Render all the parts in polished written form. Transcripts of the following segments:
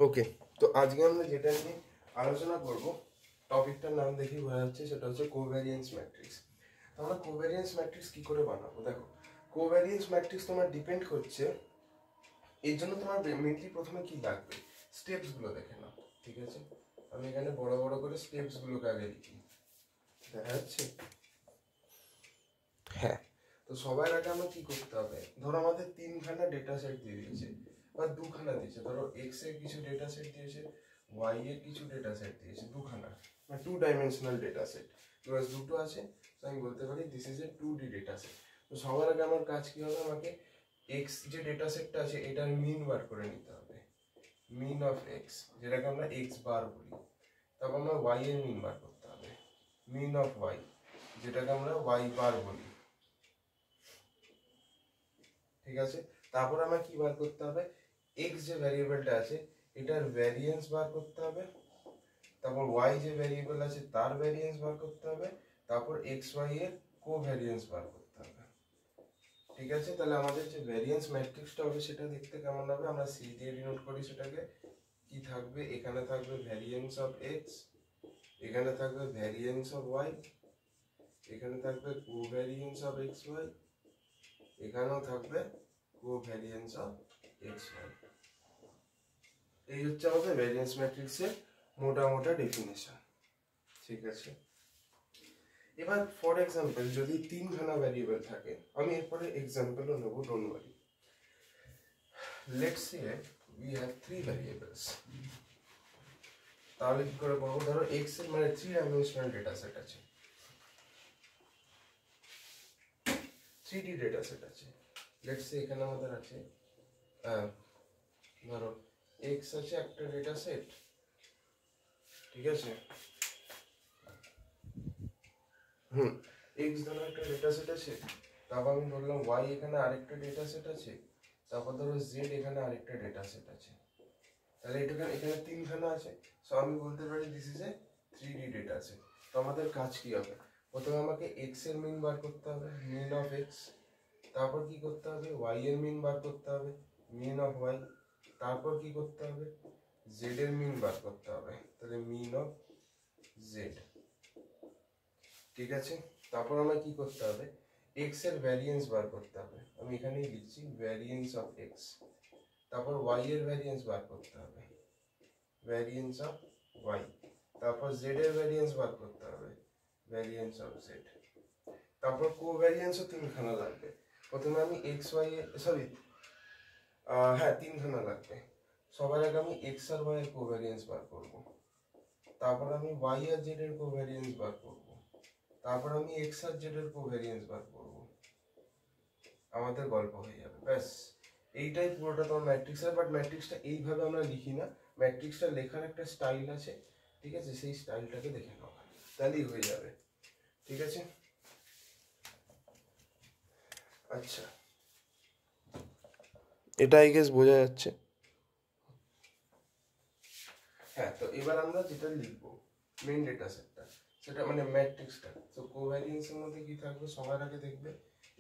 ওকে, তো আজকে আমরা যেটা নিয়ে আলোচনা করব টপিকটার নাম দেখেই বোঝা যাচ্ছে, সেটা হচ্ছে কোভ্যারিয়েন্স ম্যাট্রিক্স। আমরা কোভ্যারিয়েন্স ম্যাট্রিক্স কি করে বানাবো? দেখো, কোভ্যারিয়েন্স ম্যাট্রিক্স তোমার ডিপেন্ড করছে, এর জন্য তোমার মেনলি প্রথমে কি লাগবে, স্টেপসগুলো দেখে নাও। ঠিক আছে, আমি এখানে বড় বড় করে স্টেপসগুলোকে আগে লিখি, দেখা যাচ্ছে? হ্যাঁ, তো সবার আগে আমরা কি করতে হবে, ধরো আমাদের তিনখানা ডেটা সেট দিয়ে দিয়েছে বা দুখানা দিয়েছে, ধরো এক্স এর কিছু ডেটা সেট দিয়েছে, ওয়াই এর কিছু ডেটা সেট দিয়েছে, দুখানা মানে 2 ডাইমেনশনাল ডেটা সেট, বিকজ দুটো আছে, তো আমি বলতে পারি this is a 2D data set. তো সবার আগে আমার কাজ কি হবে, আমাকে এক্স যে ডেটা সেটটা আছে এটার মিন বার করে নিতে হবে, মিন অফ এক্স, যেটাকে আমরা এক্স বার বলি। তারপর আমার ওয়াই এর মিন বার করতে হবে, মিন অফ ওয়াই, যেটাকে আমরা ওয়াই বার বলি। ঠিক আছে, তারপর আমার কি বার করতে হবে, এক্স যে ভ্যারিয়েবলটা আছে এটার ভ্যারিয়েন্স বার করতে হবে, তারপর ওয়াই যে ভ্যারিয়েবল আছে তার ভ্যারিয়েন্স বার করতে হবে, তারপর এক্স ওয়াই এর কোভ্যারিয়েন্স বার করতে হবে। ঠিক আছে, তাহলে আমাদের যে ভ্যারিয়েন্স ম্যাট্রিক্সটা হবে সেটা দেখতে কেমন হবে, আমরা সি দিয়ে ডিনোট করি সেটাকে। কি থাকবে, এখানে থাকবে ভ্যারিয়েন্স অফ এক্স, এখানে থাকবে ভ্যারিয়েন্স অফ ওয়াই, এখানে থাকবে কোভ্যারিয়েন্স অফ এক্স ওয়াই, এখানেও থাকবে কোভ্যারিয়েন্স অফ এক্স ওয়াই। এই হচ্ছে আমাদের ভ্যারিয়েন্স ম্যাট্রিক্সের মোটা ডেফিনেশন। ঠিক আছে, এবার ফর এক্সাম্পল যদি তিনখানা ভ্যারিয়েবল থাকে, আমি এরপরে এক্সাম্পলও নেব, don't worry. Let's say we have 3 variables, তাহলে কি করে করবো, ধরো এক্স এর মানে 3 ডাইমেনশনাল ডেটা সেট আছে, 3D ডেটা সেট আছে। লেটস সে এখানে আমাদের আছে ধরো এক্স আছে একটা ডেটা সেট, ঠিক আছে, এক্স ধরো একটা ডেটা সেট আছে, তারপর আমি বললাম ওয়াই এখানে আরেকটা ডেটা সেট আছে, তারপর ধরো জেড এখানে আরেকটা ডেটা সেট আছে, তাহলে এখানে তিনখানা আছে। সো আমি বলতে পারি this is a 3D data set. তো আমাদের কাজ কি হবে, প্রথমে আমাকে এক্স এর মিন বার করতে হবে, মিন অফ এক্স, তারপর কি করতে হবে, ওয়াই এর মিন বার করতে হবে, মিন অফ ওয়াই, তারপর কি করতে হবে, জেড এর মিন বার করতে হবে, তাহলে মিন অফ জেড। ঠিক আছে, তারপর আমার কি করতে হবে, এক্স এর ভ্যারিয়েন্স বার করতে হবে, আমি এখানেই লিখছি ভ্যারিয়েন্স অফ এক্স, তারপর ওয়াই এর ভ্যারিয়েন্স বার করতে হবে, ভ্যারিয়েন্স অফ ওয়াই, তারপর জেড এর ভ্যারিয়েন্স বার করতে হবে, ভ্যারিয়েন্স অফ জেড, তারপর কোভ্যারিয়েন্সও তিনখানা লাগবে। প্রথমে আমি এক্স ওয়াই এর হ্যাঁ তিনখানা লাগবে। সবার আগে আমি এক্স আর ওয়াই এর কোভ্যারিয়েন্স বার করব, তারপর আমি ওয়াই আর জেড এর কোভ্যারিয়েন্স বার করব, তারপর আমি এক্স আর জেড এর কোভ্যারিয়েন্স বার করব, আমাদের গল্প হয়ে যাবে, ব্যাস। এইটাই পুরোটা তোমার ম্যাট্রিক্স। বাট ম্যাট্রিক্সটা এইভাবে আমরা লিখি না, ম্যাট্রিক্সটা লেখার একটা স্টাইল আছে, ঠিক আছে, সেই স্টাইলটাকে দেখে নাও, তাহলেই হয়ে যাবে। ঠিক আছে, আচ্ছা, এটা আই গেস বোঝা যাচ্ছে। হ্যাঁ, তো এবার আমরা যেটা লিখবো মেইন ডেটা সেটটা, সেটা মানে ম্যাট্রিক্সটা, তো কোভ্যারিয়েন্সের মধ্যে কি থাকবে, সবার আগে দেখবে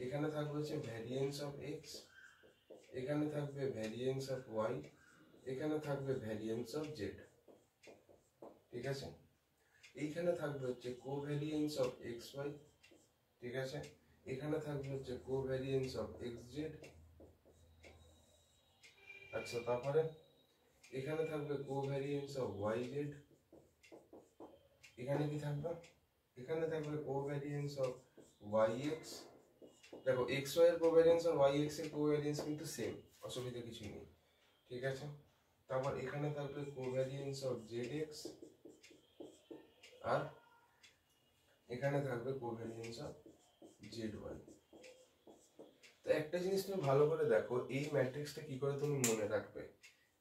এখানে থাকবে হচ্ছে ভ্যারিয়েন্স অফ এক্স, এখানে থাকবে ভ্যারিয়েন্স অফ ওয়াই, এখানে থাকবে ভ্যারিয়েন্স অফ জেড। ঠিক আছে, এইখানে থাকবে হচ্ছে কোভ্যারিয়েন্স অফ এক্স ওয়াই, ঠিক আছে, এখানে থাকবে হচ্ছে কোভ্যারিয়েন্স অফ এক্স জেড। আচ্ছা, তারপরে এখানে থাকবে কোভ্যারিয়েন্স অফ ওয়াই জেড, এখানে কি থাকবে, এখানে থাকবে কোভ্যারিয়েন্স অফ ওয়াই এক্স। দেখো এক্স ওয়াই এর কোভ্যারিয়েন্স আর ওয়াই এক্স এর কোভ্যারিয়েন্স কিন্তু সেম, অসুবিধা কিছুই নেই। ঠিক আছে, তারপর এখানে থাকবে কোভ্যারিয়েন্স অফ জেড এক্স, আর এখানে থাকবে কোভ্যারিয়েন্স অফ জেড ওয়াই। তো একটা জিনিস তুমি ভালো করে দেখো, এই ম্যাট্রিক্সটা কি করে তুমি মনে রাখবে,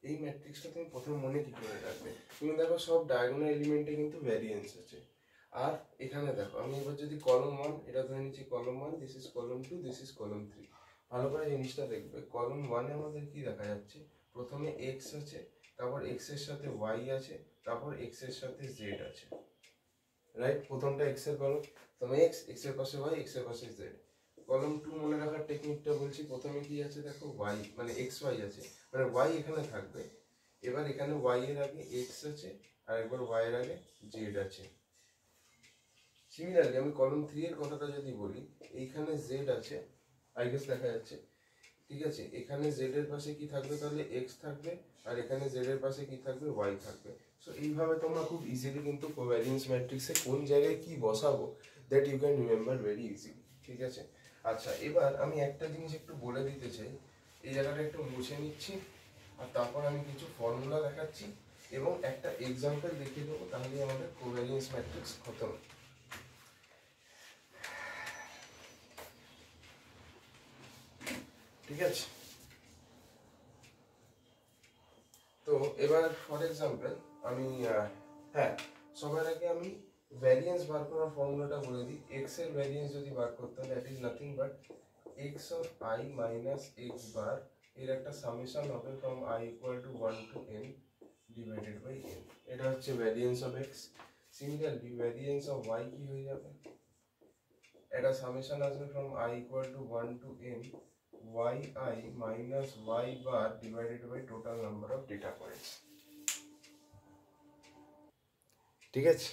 এই ম্যাট্রিক্সটা তুমি প্রথমে মনে কি করে রাখবে, তুমি দেখো সব ডায়াগোনাল এলিমেন্টে কিন্তু ভ্যারিয়েন্স আছে। আর এখানে দেখো আমি এবার যদি কলম 1 এটা ধরে নিচ্ছি, কলম 1, দিস ইজ কলম 2, দিস ইজ কলম 3। ভালো করে জিনিসটা দেখবে, কলম 1 এ আমাদের কি দেখা যাচ্ছে, প্রথমে এক্স আছে, তারপর এক্স এর সাথে ওয়াই আছে, তারপর এক্স এর সাথে জেড আছে, রাইট, প্রথমটা এক্স এর কলম, প্রথমে এক্স, এক্স এর পাশে ওয়াই, এক্স এর পাশে জেড। কলম 2 মনে রাখার টেকনিকটা বলছি, প্রথমে কি আছে দেখো ওয়াই মানে এক্স ওয়াই আছে, মানে ওয়াই এখানে থাকবে, এবার এখানে y এর আগে x আছে আর একবার y এর আগে z আছে। সিমিলারলি আমি কলম 3 এর কথাটা যদি বলি, এইখানে z আছে, আই গেস দেখা যাচ্ছে, ঠিক আছে। এখানে z এর পাশে কি থাকবে, তাহলে x থাকবে, আর এখানে z এর পাশে কি থাকবে, y থাকবে। সো এইভাবে তোমরা খুব ইজিলি কিন্তু কোভ্যারিয়েন্স ম্যাট্রিক্সে কোন জায়গায় কি বসাবো that you can remember very easily, ঠিক আছে। আচ্ছা, এবার আমি একটা জিনিস একটু বলে দিতে চাই, এই জায়গাটা একটু মুছে নিচ্ছি, আর তারপর আমি কিছু ফর্মুলা দেখাচ্ছি এবং একটা এক্সাম্পল দেখিয়ে দেবো, তাহলে আমাদের কোভ্যারিয়েন্স ম্যাট্রিক্স খতম। ঠিক আছে, তো এবার ফর এক্সাম্পল আমি হ্যাঁ, সবার আগে আমি ভ্যারিয়েন্স বার করার ফর্মুলাটা বলে দিই। এক্স এর ভ্যারিয়েন্স যদি বার করতে হয়, that is nothing but x of i minus x bar এর একটা সামেশন হবে from i equal to 1 to n divided by n। এটা হচ্ছে variance of x. Similarly variance of y কি হয়ে যাবে, এটা সামেশন আসবে from i equal to 1 to n yi minus y bar divided by total number of data points। ঠিক আছে,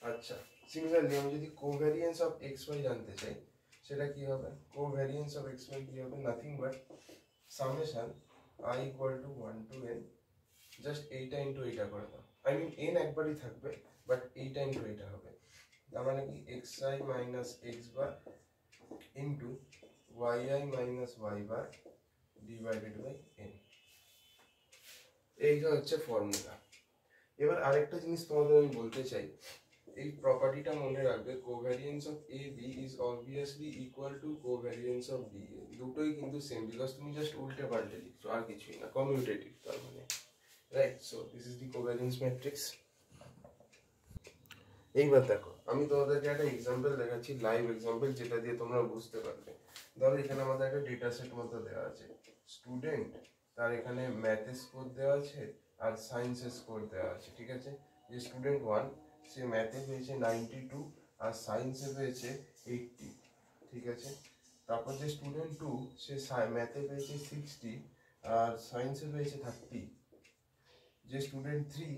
আচ্ছা সিমিলারলি আমি যদি কোভ্যারিয়েন্স অফ এক্স ওয়াই জানতে চাই, সেটা কি হবে, কোভ্যারিয়েন্স অফ এক্স ওয়াই কি হবে, nothing but summation i equal to 1 to n, just এইটা ইন্টু এইটা করে দাও। আই মিন n একবারই থাকবে, বাট এইটা ইন্টু এইটা হবে। তার মানে কি xi minus x bar into yi minus y bar divided by n। এইটা হচ্ছে ফর্মুলা। এবার আরেকটা জিনিস তোমাদের আমি বলতে চাই, এই প্রপার্টিটা মনে রাখবে, covariance of A B is obviously equal to covariance of B A. দুটোই কিন্তু সেম, বিকজ তুমি জাস্ট উল্টে পাল্টে লিখছো, আর কিছুই না, কমিউটেটিভ তার মানে, right. So this is the covariance matrix. এইবার দেখো, আমি তোমাদেরকে একটা এক্সাম্পল দেখাচ্ছি, লাইভ এক্সাম্পল, যেটা দিয়ে তোমরা বুঝতে পারবে। ধরো এখানে আমাদের একটা ডেটা সেট মতো দেওয়া আছে, স্টুডেন্ট, তার এখানে ম্যাথে স্কোর দেওয়া আছে আর সায়েন্সের স্কোর দেওয়া আছে, ঠিক আছে। যে স্টুডেন্ট 1 সে ম্যাথে পেয়েছে 92 আর সায়েন্সে পেয়েছে 80, ঠিক আছে। তারপর যে স্টুডেন্ট 2 সে ম্যাথে পেয়েছে 60 আর সায়েন্সে পেয়েছে 30। যে স্টুডেন্ট 3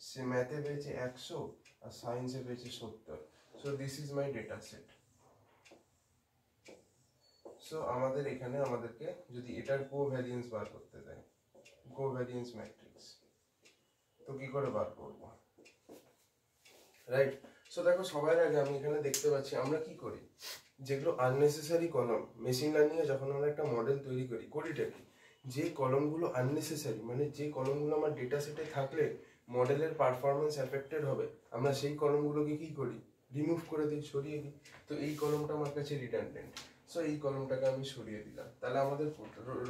সে ম্যাথে পেয়েছে 100 আর সায়েন্সে পেয়েছে 70। So this is my data set. So আমাদের এখানে আমাদেরকে যদি এটার কোভ্যারিয়েন্স বার করতে দেয়, কোভ্যারিয়েন্স ম্যাট্রিক্স, তো কি করে বার করব, রাইট। সো দেখো, সবার আগে আমি এখানে দেখতে পাচ্ছি আমরা কি করি, যেগুলো আননেসেসারি কলম, মেশিন লার্নিং এ যখন আমরা একটা মডেল তৈরি করি, করিটা কি, যে কলমগুলো আননেসেসারি, মানে যে কলমগুলো আমার ডেটা সেটে থাকলে মডেলের পারফরমেন্স এফেক্টেড হবে, আমরা সেই কলমগুলোকে কি করি, রিমুভ করে দিই, সরিয়ে দিই। তো এই কলমটা আমার কাছে রিডান্ডেন্ট, সো এই কলমটাকে আমি সরিয়ে দিলাম। তাহলে আমাদের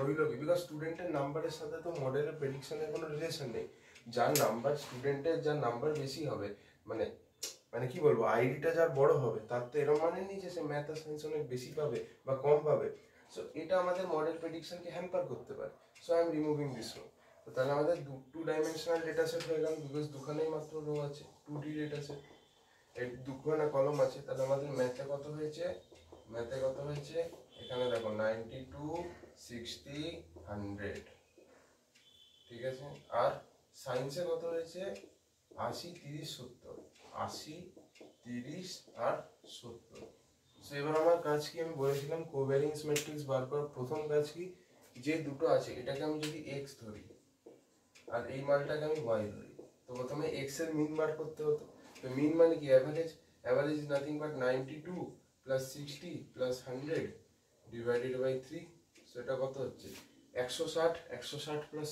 রইল কি, বিকজ স্টুডেন্টের নাম্বারের সাথে তো মডেলের প্রেডিকশনের কোনো রিলেশন নেই। যার নাম্বার, স্টুডেন্টের যার নাম্বার বেশি হবে, মানে মানে কি বলবো, আইডিটা যার বড় হবে, তার তো এরকম মানে নেই যে সে ম্যাথ আর সায়েন্স অনেক বেশি পাবে বা কম পাবে। সো এটা আমাদের মডেল প্রেডিকশনকে হ্যাম্পার করতে পারে। So I am removing this row. তো তাহলে আমাদের টু ডাইমেনশনাল ডেটা সেট হয়ে গেল, বিকজ দুখানেই মাত্র রো আছে, 2D ডেটা সেট, এই দুখানা কলম আছে। তাহলে আমাদের ম্যাথে কত হয়েছে, ম্যাথে কত হয়েছে, এখানে দেখো 92, 60, 100, ঠিক আছে। আর সায়েন্সে কত হয়েছে, 80, 30, 70, 80, 30 আর 70। সো এবার আমার কাজ কি, আমি বলেছিলাম কোভ্যারিয়েন্স ম্যাট্রিক্স বার করার প্রথম কাজ কি, যে দুটো আছে এটাকে আমি যদি এক্স ধরি আর এই মানটাকে আমি ওয়াই ধরি, তো প্রথমে এক্স এর মিন বার করতে হতো। তো মিন মানে কি, average. Average is nothing but 92 plus 60 plus 100 divided by 3। সেটা কত হচ্ছে 160। 160 প্লাস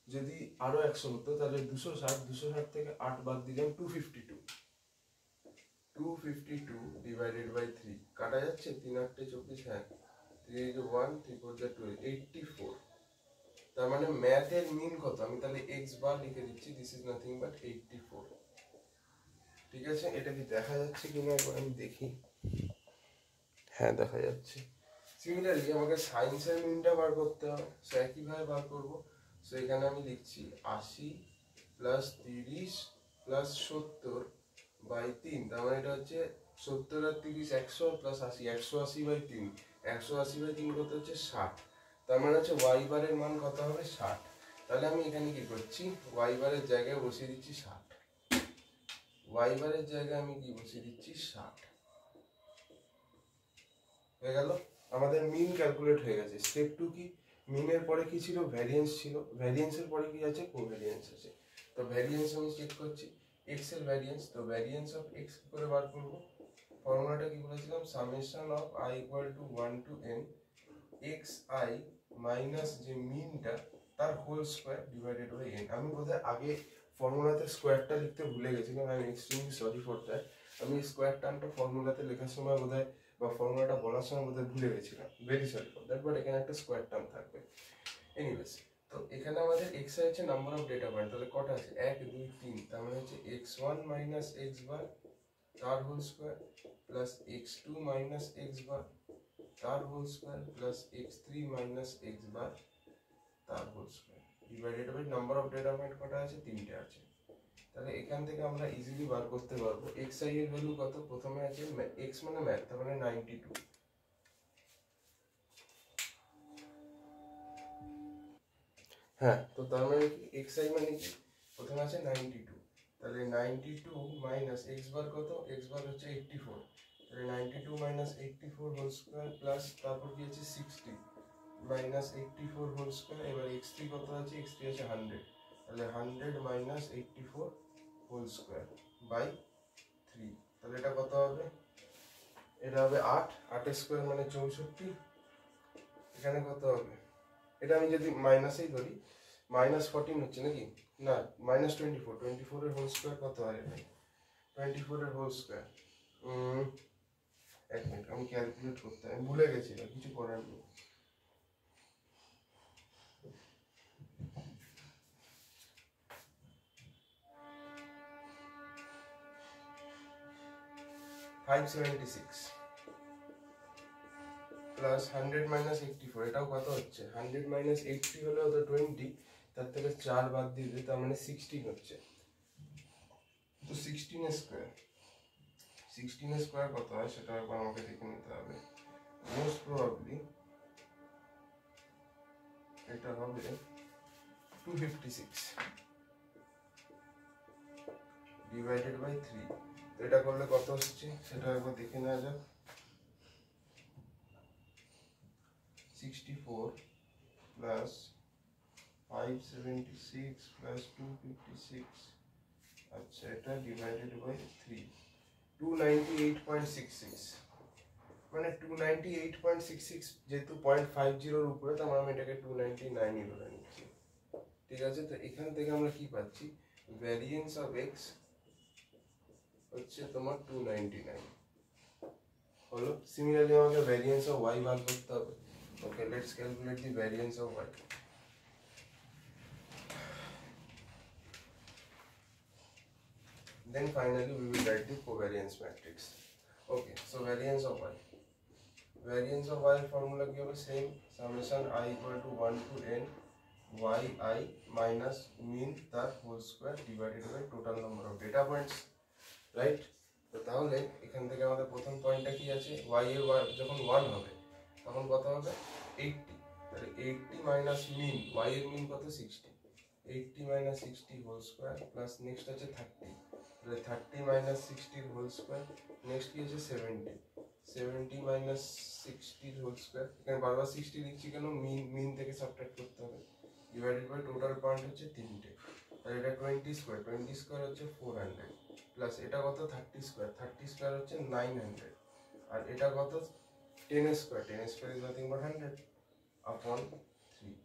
যদি আরো 100 হতো তাহলে 260। 260 থেকে 8 বাদ দিলাম 252। 252 ডিভাইডেড বাই 3 কাটা যাচ্ছে, 3 8 24, হ্যাঁ 3 1 3 4 12, 84। তার মানে ম্যাথের মিন কত, আমি তাহলে এক্স বার লিখে দিচ্ছি, দিস ইজ নাথিং বাট 84। ঠিক আছে, এটা কি দেখা যাচ্ছে কিনা একবার আমি দেখি, হ্যাঁ দেখা যাচ্ছে। সিমিলারলি আমাকে সায়েন্সের মিনটা বার করতে হবে, সো একইভাবে বার করবো। সো এখানে আমি লিখছি 80 প্লাস 30 প্লাস 70 বাই 3। তার মানে এটা হচ্ছে 70 আর 30 100 প্লাস 80, 180 বাই 3। 180 বাই 3 কত হচ্ছে 60। তার মানে হচ্ছে ওয়াই বারের মান কত হবে, 60। তাহলে আমি এখানে কি করছি, ওয়াই বারের জায়গায় বসিয়ে দিচ্ছি 60, ওয়াই বারের জায়গায় আমি কি বসিয়ে দিচ্ছি 60, হয়ে গেল। আমাদের মিন ক্যালকুলেট হয়ে গেছে। স্টেপ 2 কি, মিনের পরে কি ছিল, ভ্যারিয়েন্স ছিল, ভ্যারিয়েন্সের পরে কি আছে, কোভ্যারিয়েন্স আছে। তো ভ্যারিয়েন্স আমি চেক করছি, এক্স এর ভ্যারিয়েন্স। তো ভ্যারিয়েন্স অফ এক্স কি করে বার করবো, ফর্মুলাটা কি বলেছিলাম, summation of I equal to 1 to n X I minus যে মিনটা তার whole square divided by n। আমি বোধহয় আগে ফর্মুলাতে স্কোয়ারটা লিখতে ভুলে গেছিলাম, আমি এক্সট্রিমলি সরি ফর দ্যাট। আমি স্কোয়ার টার্মটা ফর্মুলাতে লেখার সময় বোধহয় বা ফর্মুলাটা বলার সময় বোধহয় ভুলে গেছিলাম, very sorry for that. But এখানে একটা স্কোয়ার টার্ম থাকবে। এনিওয়েজ, তো এখানে আমাদের এক্স আই হচ্ছে নাম্বার অফ ডেটা পয়েন্ট, তাহলে কটা আছে, 1 2 3, তার মানে হচ্ছে x1 মাইনাস এক্স বার তার whole square plus x2 minus x bar তার whole square plus x3 minus x bar তার whole square divided by number of data point কটা আছে, 3টে আছে। তাহলে এখান থেকে আমরা ইজিলি বার করতে পারবো এক্স আই এর ভ্যালু কত। প্রথমে আছে এক্স মানে ম্যাথ, তার মানে 92। হ্যাঁ, তো তার মানে কি এক্স আই মানে কি, প্রথমে আছে 92, তাহলে 92 মাইনাস এক্স বার কত, এক্স বার হচ্ছে 84, তাহলে 92 মাইনাস 84 হোল স্কোয়ার প্লাস তারপর কি আছে 60 মাইনাস 84 হোল স্কোয়ার। এবার x3 কত আছে, x3 আছে 100, তাহলে 100 মাইনাস 84 হোল স্কোয়ার বাই 3। তাহলে এটা কত হবে, এটা হবে 8, 8 স্কোয়ার মানে 64। এখানে কত হবে, এটা আমি যদি মাইনাসেই ধরি, মাইনাস 14 হচ্ছে নাকি, না মাইনাস 24, 24 এর হোল স্কোয়ার কত হয় ভাই, 24 এর হোল স্কোয়ার, এক মিনিট আমি ক্যালকুলেট করতে, আমি ভুলে গেছিলাম, কিছু করার নেই। প্লাস 100 মাইনাস 84, এটাও কত হচ্ছে, 100 মাইনাস 80 হলেও তো 20, তার থেকে 4 বাদ দিয়ে দিই, তার মানে 16 হচ্ছে। তো 16 স্কোয়ার, 16 স্কোয়ার কত হয় সেটা একবার আমাকে দেখে নিতে হবে। মোস্ট প্রবাবলি এটা হবে 256 ডিভাইডেড বাই 3। তো এটা করলে কত হচ্ছে সেটা একবার দেখে নেওয়া যাক। 64 প্লাস 576 প্লাস 256, আচ্ছা এটা ডিভাইডেড বাই 3, 298.66, মানে 298.66 যেহেতু 0.50 এর উপরে, তার মানে আমি এটাকে 299 ধরে নিচ্ছি। ঠিক আছে, তো এখান থেকে আমরা কি পাচ্ছি, ভ্যারিয়েন্স অফ এক্স হচ্ছে তোমার 299 হলো। সিমিলারলি আমাকে ভ্যারিয়েন্স অফ ওয়াই বার করতে হবে। Okay, let's calculate the variance of y. Then finally we will write the covariance matrix. Okay, so variance of y. Variance of y formula কি হবে, same summation I equal to 1 to n yi minus mean তার whole square divided by total number of data points, right? তো তাহলে এখান থেকে আমাদের প্রথম পয়েন্টটা কি আছে, y এর যখন 1 হবে তখন কত হবে 80, তাহলে 80 মাইনাস মিন, y এর মিন কত 60, 80 minus 60 whole square plus next আছে 30, তাহলে 30 মাইনাস 60 হোল স্কোয়ার, নেক্সট কি আছে 70, 70 মাইনাস 60 হোল স্কোয়ার। এখানে বারবার 60 লিখছি কেন, মিন থেকে সাবট্রাক্ট করতে হবে, ডিভাইডেড বাই টোটাল পয়েন্ট হচ্ছে 3টে, তাহলে এটা 20 স্কোয়ার, 20 স্কোয়ার হচ্ছে 400 প্লাস এটা কত 30 স্কোয়ার, 30 স্কোয়ার হচ্ছে 900, আর এটা কত 10 square, 10 square is nothing but 100 আপন 3,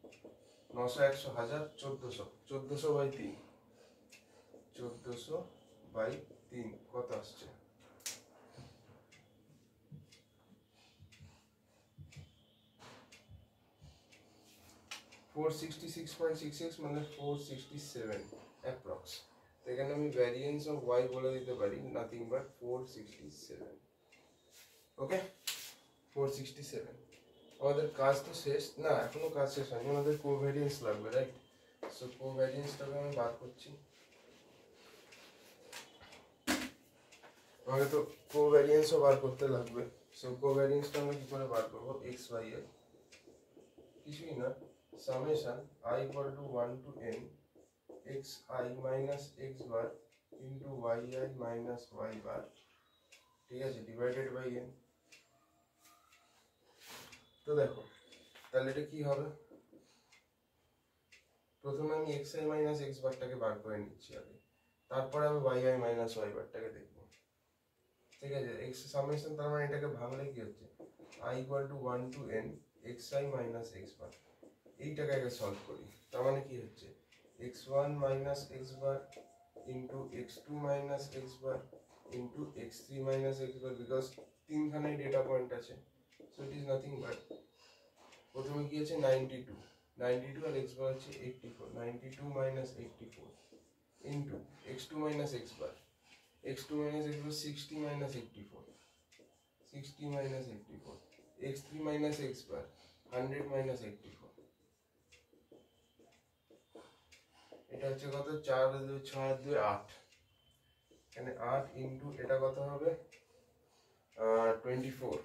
900 100 1000 1400, 1400 বাই 3, 1400 বাই 3 কত আসছে, 466.66 মানে 467 অ্যাপ্রক্স। তো এখানে আমি ভ্যারিয়েন্স অফ y বলে দিতে পারি নাথিং বাট 467। ওকে, 467। আমাদের কাজ তো শেষ না, এখনো কাজ শেষ হয়নি, আমাদের কোভ্যারিয়েন্স লাগবে, রাইট? সো কোভ্যারিয়েন্সটাকে আমি বার করছি। আমাকে তো কোভ্যারিয়েন্সও বার করতে লাগবে। সো কোভ্যারিয়েন্সটা আমরা কি করে বার করবো, এক্স ওয়াই এর কিছুই না, summation I equal to 1 to n xi minus x bar into yi minus y bar, ঠিক আছে, ডিভাইডেড বাই n। তো দেখো তাহলে এটা কি হবে, প্রথমে আমি xi মাইনাস x বারটাকে বার করে নিচ্ছি আগে, তারপরে আমি yi মাইনাস y বারটাকে দেখবো, ঠিক আছে। x সামেশন, তার মানে এটাকে ভাঙলে কি হচ্ছে, I equal to 1 to n xi minus x bar, এইটাকে আগে সলভ করি। তার মানে কি হচ্ছে x1 minus x bar into x2 minus x bar into x3 minus x bar, because তিনখানে ডেটা পয়েন্ট আছে, so it is nothing but, প্রথমে কি আছে 92 আর x বার হচ্ছে 84, 92 minus 84 into x2 minus x bar, x2 minus x bar 60 minus 84, 60 minus 84, x3 minus x bar 100 minus 84, এটা হচ্ছে কত, 4 2 6 2 8, এখানে 8 ইনটু এটা কত হবে 24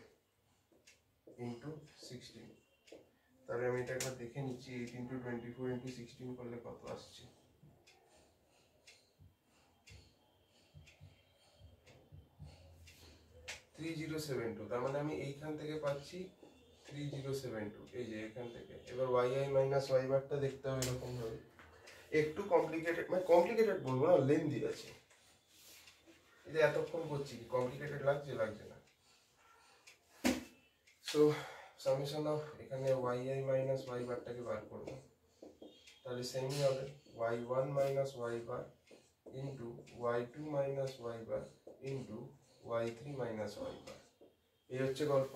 ইনটু 16, তাহলে আমি এটা একবার দেখে নিচ্ছি 8 ইনটু 24 ইনটু 16 করলে কত আসছে। 3072, তার মানে আমি এইখান থেকে পাচ্ছি 3072, এই যে এখান থেকে। এবার yi মাইনাস y বারটা দেখতে হবে এরকম ভাবে, একটু কমপ্লিকেটেড, মানে কমপ্লিকেটেড বলবো না, লেন্দি আছে, এই যে এতক্ষণ করছি কি কমপ্লিকেটেড লাগছে, লাগছে না। সো সামেশন অফ এখানে yi মাইনাস y বারটাকে বার করব, তাহলে সেমই হবে y1 মাইনাস y বার ইনটু y2 মাইনাস y বার ইনটু y3 মাইনাস y বার, এই হচ্ছে গল্প,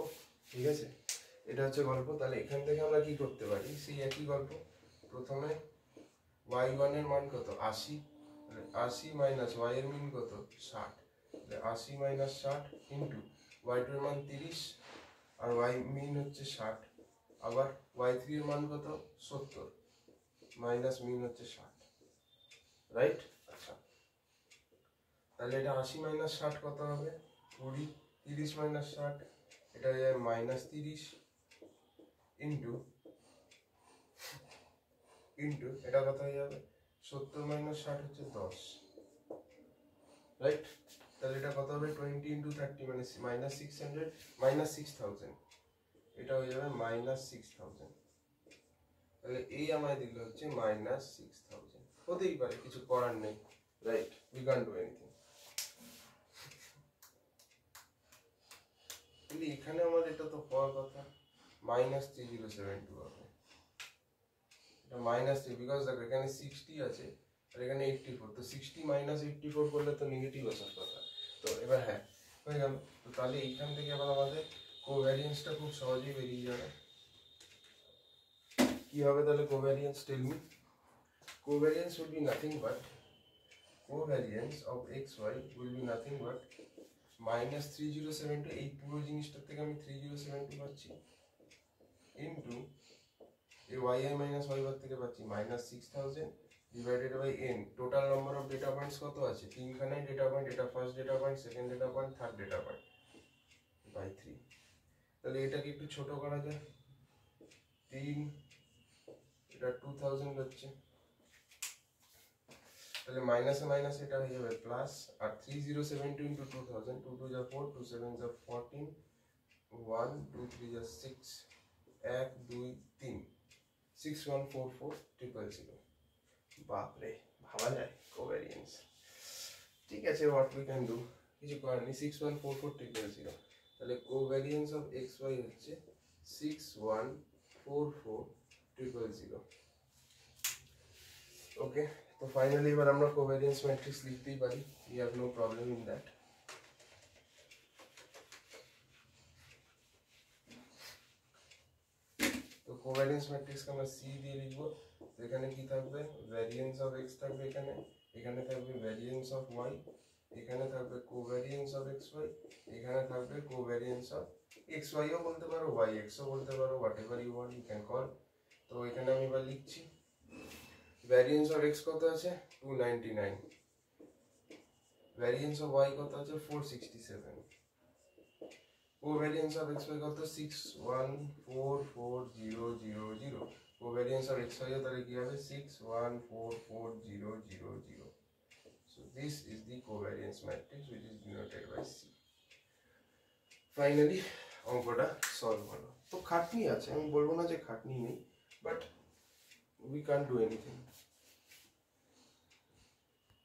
ঠিক আছে, এটা হচ্ছে গল্প। তাহলে এখান থেকে আমরা কি করতে পারি, সেই একই গল্প, প্রথমে y1 এর মান কত 80, 80 মাইনাস y এর মিন কত 60, 80 মাইনাস 60 ইনটু y2 এর মান 30 আর y মিন হচ্ছে 60, আবার y3 এর মান কত 70 মাইনাস মিন হচ্ছে 60, রাইট। আচ্ছা তাহলে এটা 80 মাইনাস 60 কত হবে 20, 30 মাইনাস 60 এটা হয়ে যাবে মাইনাস 30 ইনটু এটা কত হয়ে যাবে 70 মাইনাস 60 হচ্ছে 10, রাইট। তাহলে এটা কত হবে 20 ইনটু 30 মানে মাইনাস 600 মাইনাস 6000, এটা হয়ে যাবে মাইনাস 6000, তাহলে এই আমায় দিল হচ্ছে মাইনাস 6000, হতেই পারে, কিছু করার নেই, right, we can't do anything. কিন্তু এখানে আমাদের এটা তো হওয়ার কথা মাইনাস 3072 হবে, এটা মাইনাস 3, বিকজ দেখো এখানে 60 আছে আর এখানে 84, তো 60 মাইনাস 84 করলে তো নেগেটিভ আসার কথা। তো এবার হ্যাঁ হয়ে গেল, তো তাহলে এইখান থেকে আবার আমাদের কোভ্যারিয়েন্সটা খুব সহজেই বেরিয়ে যাবে। কি হবে তাহলে covariance, tell me. Covariance will be nothing but, covariance of xy will be nothing but minus 3072, এই পুরো জিনিসটার থেকে আমি 3072 পাচ্ছি ইনটু এই yi মাইনাস y বার থেকে পাচ্ছি minus 6000 divided by n, total number of data points কত আছে, তিনখানে ডেটা পয়েন্ট, এটা first data point, second data point, third data point, by 3। তাহলে এটাকে একটু ছোট করা যায়, 3 এটা 2000 হচ্ছে, তাহলে মাইনাসে মাইনাস এটা হয়ে যাবে প্লাস, আর 3072 ইনটু 2000, 2 2 যা 4, 2 7 যা 14, 1 2 3 যা 6, 1 2 3, 6144 000। বাপরে, ভাবা যায় কোভ্যারিয়েন্স, ঠিক আছে, হোয়াট উই ক্যান ডু, কিছু করার নেই, 6144 000, তাহলে কোভ্যারিয়েন্স অফ xy হচ্ছে 6144 000। ওকে, তো ফাইনালি এবার আমরা কোভ্যারিয়েন্স ম্যাট্রিক্স লিখতেই পারি, we have no problem in that. তো কোভ্যারিয়েন্স ম্যাট্রিক্সকে আমরা সি দিয়ে লিখবো, এখানে কি থাকবে, ভ্যারিয়েন্স অফ এক্স থাকবে, এখানে এখানে থাকবে ভ্যারিয়েন্স অফ ওয়াই, এখানে থাকবে কোভ্যারিয়েন্স অফ এক্স ওয়াই, এখানে থাকবে কোভ্যারিয়েন্স অফ এক্স ওয়াই ও বলতে পারো, ওয়াই এক্স ও বলতে পারো, whatever you want you can call. তো এখানে আমি এবার লিখছি ভ্যারিয়েন্স অফ এক্স কত আছে 299, ভ্যারিয়েন্স অফ ওয়াই কত আছে 467, কোভ্যারিয়েন্স অফ এক্স ওয়াই কত 6144 000, covariance of xy তাহলে কি হবে 6 1 4 4 0 0 0. So this is the covariance matrix which is denoted by C. Finally অঙ্কটা সলভ হলো। তো খাটনি আছে, আমি বলবো না যে খাটনি নেই, but we can't do anything.